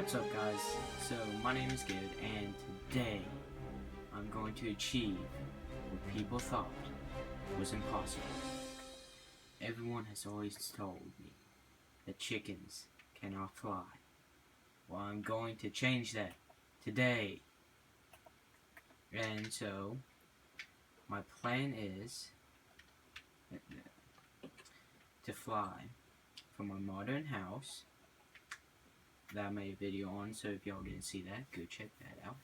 What's up, guys? So, my name is Garrett, and today I'm going to achieve what people thought was impossible. Everyone has always told me that chickens cannot fly. Well, I'm going to change that today. And so, my plan is to fly from a modern house that I made a video on, so if y'all didn't see that, go check that out,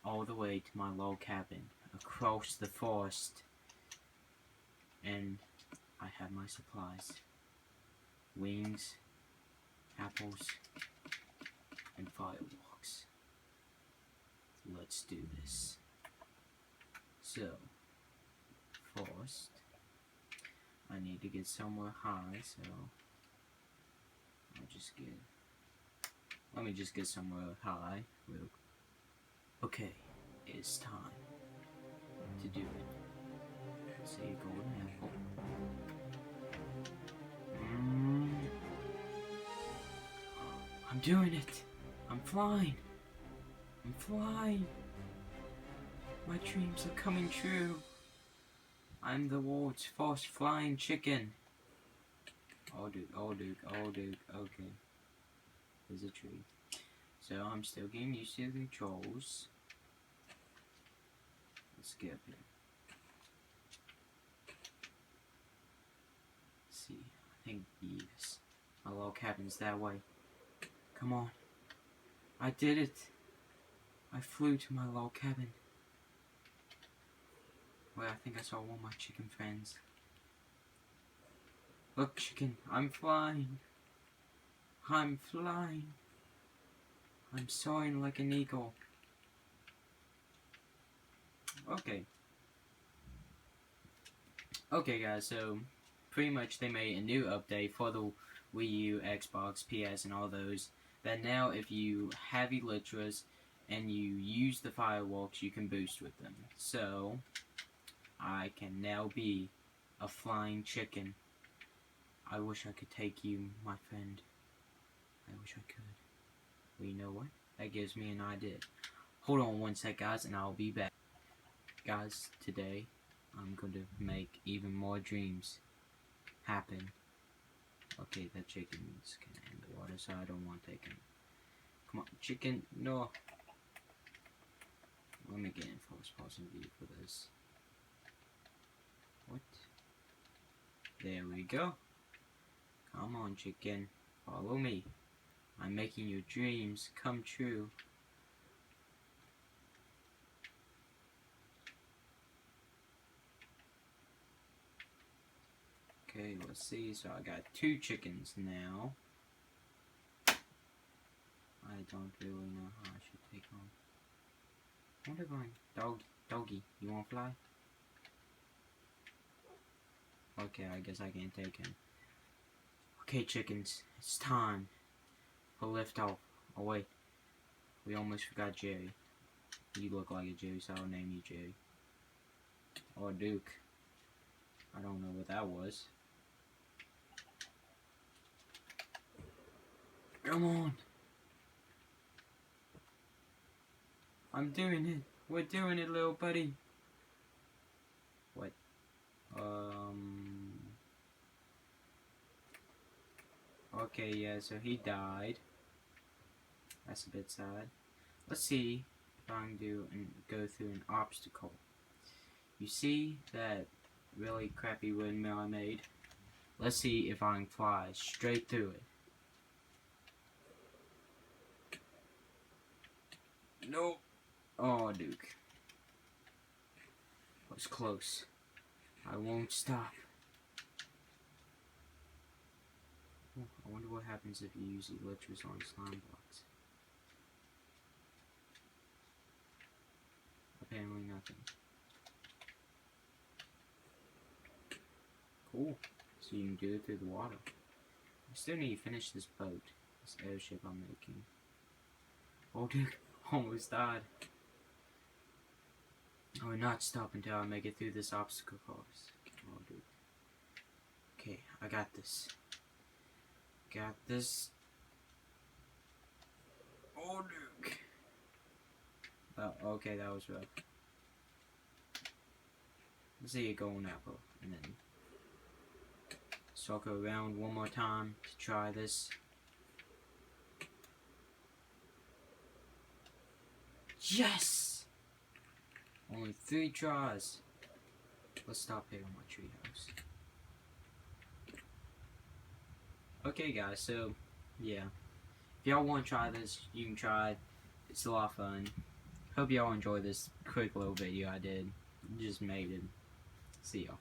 all the way to my log cabin across the forest. And I have my supplies: wings, apples, and fireworks. Let's do this. So, first, I need to get somewhere high, so let me just get somewhere high. Okay, it's time to do it. Say a golden apple. I'm doing it. I'm flying. I'm flying. My dreams are coming true. I'm the world's first flying chicken. Oh dude, okay. There's a tree. So I'm still getting used to the controls. Let's get up here. Let's see, I think yes. My log cabin's that way. Come on. I did it. I flew to my log cabin. Wait, I think I saw one of my chicken friends. Look, chicken, I'm flying. I'm flying. I'm soaring like an eagle. Okay. Okay, guys, so pretty much they made a new update for the Wii U, Xbox, PS, and all those, that now if you have Elytras and you use the fireworks, you can boost with them. So, I can now be a flying chicken. I wish I could take you, my friend. I wish I could. Well, you know what? That gives me an idea. Hold on one sec, guys, and I'll be back. Guys, today, I'm going to make even more dreams happen. Okay, that chicken's gonna in the water, so I don't want to take him. Come on, chicken, no. Let me get in first person view for this. What? There we go. Come on, chicken. Follow me. I'm making your dreams come true. Okay, let's see. So I got 2 chickens now. I don't really know how I should take on. What if I... Doggy, you wanna fly? Okay, I guess I can't take him. Okay, chickens, it's time for liftoff. Oh wait, we almost forgot Jerry. You look like a Jerry, so I'll name you Jerry. Or Duke. I don't know what that was. Come on. I'm doing it. We're doing it, little buddy. What? Okay, yeah, so he died. That's a bit sad. Let's see if I can go through an obstacle. You see that really crappy windmill I made? Let's see if I can fly straight through it. Nope. Oh, Duke. That was close. I won't stop. Oh, I wonder what happens if you use Elytras on slime blocks. Apparently nothing. Cool. So you can do it through the water. I still need to finish this boat. This airship I'm making. Oh, Duke. Almost died. I will not stop until I make it through this obstacle course. Oh, dude. Okay, I got this. Got this. Oh, Duke. Okay, that was rough. Let's see it golden apple, and then circle around one more time to try this. Yes! Only 3 tries. Let's stop here on my treehouse. Okay, guys, so yeah. If y'all want to try this, you can try it. It's a lot of fun. Hope y'all enjoy this quick little video I did. Just made it. See y'all.